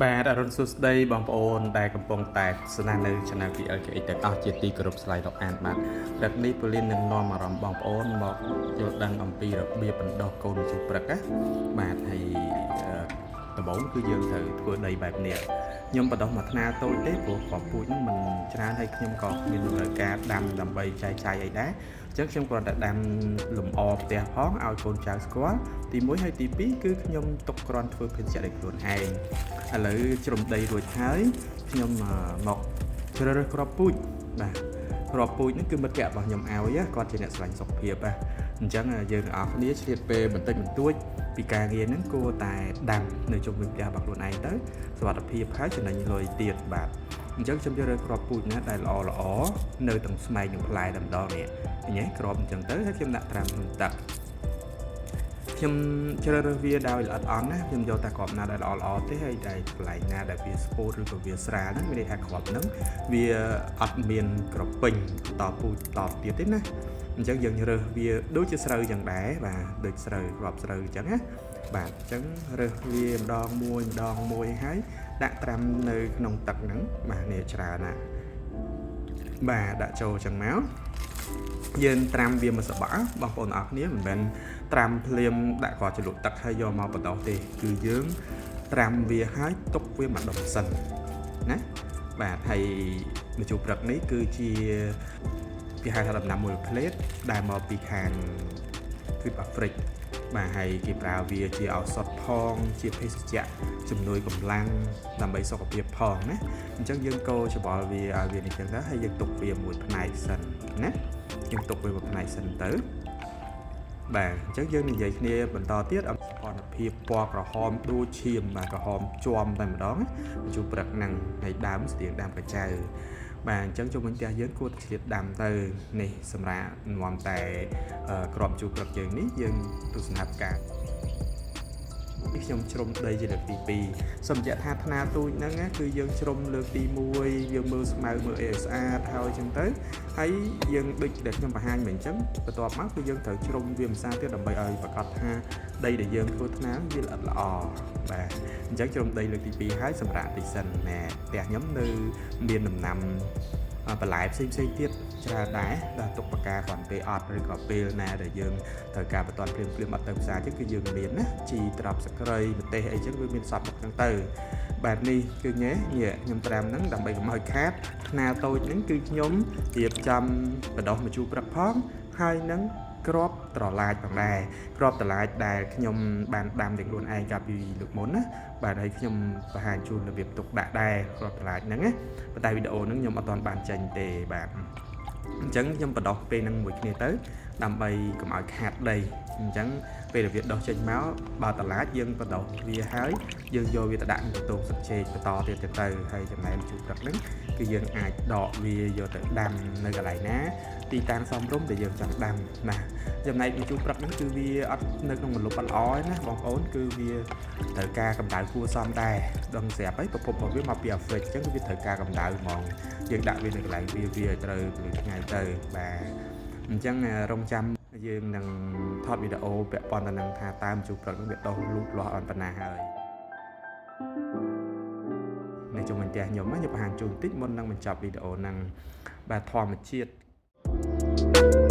បាទអរុនសួស្តីបងប្អូនដែលកំពុងតែស្នានៅ Channel PLKX ទាំងអស់ជាទីគោរពស្លាយរាប់អានបាទព្រឹកនេះពលិននឹងនាំអារម្មណ៍បងប្អូនមកយល់ដឹងអំពីរបៀបបណ្ដោះកូនជូរព្រឹកណាបាទហើយដំបូងគឺយើងត្រូវធ្វើដីបែបនេះខ្ញុំបណ្ដោះមួយថ្នាលតូចទេព្រោះគ្រាប់ពូជហ្នឹងមិនច្រើនហើយខ្ញុំក៏មានតម្រូវការដាំដើម្បីចែកចាយអីដែរអញ្ចឹងខ្ញុំគ្រាន់តែដាំលម្អផ្ទះផងឲ្យកូនចៅស្គាល់ទី1ហើយទី2គឺខ្ញុំទុកគ្រាន់ធ្វើភេសជ្ជៈដោយខ្លួនឯងឥឡូវជ្រុំដីរួចហើយខ្ញុំមកជ្រើសរើសគ្រាប់ពូជបាទគ្រាប់ពូជនេះគឺមិត្តភក្តិរបស់ខ្ញុំឲ្យគាត់ជាអ្នកស្រឡាញ់សុខភាពណាអញ្ចឹងយើងទាំងអស់គ្នាឆ្លៀតពេលបន្តិចបន្តួចពីការងារហ្នឹងគួរតែដាំនៅជុំវិញផ្ទះរបស់ខ្លួនឯងទៅសុខភាពហើយចំណេញលុយទៀតបាទអញ្ចឹងខ្ញុំយករើសគ្រាប់ពូជណាដែលល្អនៅទាំងស្មែកនិងផ្លែតែម្ដងនេះឃើញទេគ្រាប់អញ្ចឹងទៅហើយខ្ញុំដាក់ត្រាំក្នុងទឹកខ្ញុំជ្រើសរើសវាដោយល្អិតអន់ណាខ្ញុំយកតែគ្រាប់ណាដែលល្អទេហើយដែលកន្លែងណាដែលវាស្ពោតឬក៏វាស្រាលហ្នឹងមានន័យថាគ្រាប់ហ្នឹងវាអត់មានក្រពេញតពូជតទៀតទេណាអញ្ចឹងយើងរើសវាដូចជាស្រូវចឹងដែរបាទដូចស្រូវគ្រាប់ស្រូវអញ្ចឹងណាបាទអញ្ចឹងរើសវាម្ដងមួយហើយដាក់ត្រាំនៅក្នុងទឹកហ្នឹងបាទនេះច្រើនណាបាទដាក់ចូលចឹងមកយើងត្រាំវាមួយសបាបងប្អូនអរគ្នាមិនមែនត្រាំភ្លាមដាក់គ្រាប់ជ្រលក់ទឹកហើយយកមកបណ្ដោះទេគឺយើងត្រាំវាហើយទុកវាមួយដុំសិនណាបាទហើយម្ជូរព្រឹកនេះគឺជាគេហៅថាដំណាំមួយផ្លេតដែលមកពីខាងទ្វីបអាហ្វ្រិកបាទហើយគេប្រើវាជាឱសថផងជាភេសជ្ជៈជំនួយកម្លាំងដើម្បីសុខភាពផងណាអញ្ចឹងយើងកូរច្បល់វាឲ្យវានេះចឹងទៅហើយយើងទុកវាមួយផ្នែកសិនណាយើងទុកវាមួយផ្នែកសិនទៅបាទអញ្ចឹងយើងនិយាយគ្នាបន្តទៀតអំពីផលភាពពណ៌ក្រហមដូចឈាមបាទក្រហមជាប់តែម្ដងម្ជូរព្រឹកហ្នឹងហើយដើមស្ទៀងដើមកញ្ចៅបាទអញ្ចឹងជុំវិញផ្ទះយើងគួរឆ្លៀតដាំទៅនេះសម្រាប់នាំតែក្របជូរព្រឹកយើងនេះយើងទស្សនាការខ្ញុំជ្រុំដីជាលើកទី2សូមបញ្ជាក់ថាថ្នាលទូចហ្នឹងគឺយើងជ្រុំលើកទី1យើងមើលស្មៅមើលអីស្អាតហើយអញ្ចឹងទៅហើយយើងដូចដែលខ្ញុំបង្ហាញមិញអញ្ចឹងបន្ទាប់មកគឺយើងត្រូវជ្រុំវាម្សាទៀតដើម្បីឲ្យប្រកាសថាដីដែលយើងធ្វើថ្នាលវាល្អិតល្អបាទអញ្ចឹងជ្រុំដីលើកទី2ហើយសម្រាប់ទីសិនណែផ្ទះខ្ញុំនៅមានដំណាំបន្លែផ្សេងទៀតច្រើនដែរដែលទុកបកាគ្រាន់ពេលអត់ឬក៏ពេលណាដែលយើងត្រូវការបន្ទាន់ភ្លាមអត់ទៅផ្សារអញ្ចឹងគឺយើងមានណាជីត្រប់សក្រីម្ទេសអីចឹងវាមានសពអញ្ចឹងទៅបែបនេះគឺញ៉េខ្ញុំត្រាំហ្នឹងដើម្បីកុំឲ្យខាតថ្នាលតូចហ្នឹងគឺខ្ញុំរៀបចំបណ្ដោះម្ជូរព្រឹកផងហើយនឹងក្របត្រឡាចផងដែរក្របត្រឡាចដែលខ្ញុំបានដាំទាំងខ្លួនឯងកាលពីលើកមុនណាបាទហើយខ្ញុំបង្ហាញជូនរបៀបទុកដាក់ដែរក្របត្រឡាចហ្នឹងណាប៉ុន្តែវីដេអូហ្នឹងខ្ញុំអត់ទាន់បានចេញទេបាទអញ្ចឹងខ្ញុំបណ្ដោះពេលហ្នឹងមួយគ្នាទៅដើម្បីកុំឲ្យខាតដីអញ្ចឹងពេលដែលវាដុះចេញមកបើត្រឡាចយើងបណ្ដោះវាហើយយើងយកវាទៅដាក់ក្នុងបន្ទោងស្លឹកចេកបន្តទៀតទៅហើយចំណែកជូរព្រឹកហ្នឹងគឺយើងអាចដកវាយកទៅដាំនៅកន្លែងណាទីតាំងសមរម្យដែលយើងចង់ដាំណាចំណែកជូរព្រឹកហ្នឹងគឺវាអត់នៅក្នុងម្លប់អត់ល្អទេណាបងប្អូនគឺវាត្រូវការកម្ដៅគួរសមដែរដឹងស្រាប់ហើយប្រភពរបស់វាមកពីអាហ្វ្រិកអញ្ចឹងគឺវាត្រូវការកម្ដៅហ្មងយើងដាក់វានៅកន្លែងវាត្រូវពេលថ្ងៃទៅបាទអញ្ចឹងរងចាំយើងនឹងថតវីដេអូពាក់ព័ន្ធទៅនឹងថាតើម្ជូរព្រឹកនឹងវាដុះលូតលាស់អត់ប៉ុណ្ណាហើយនៅជុំវិញផ្ទះខ្ញុំបង្ហាញជូនបន្តិចមុននឹងបញ្ចប់វីដេអូហ្នឹងបាទធម្មជាតិ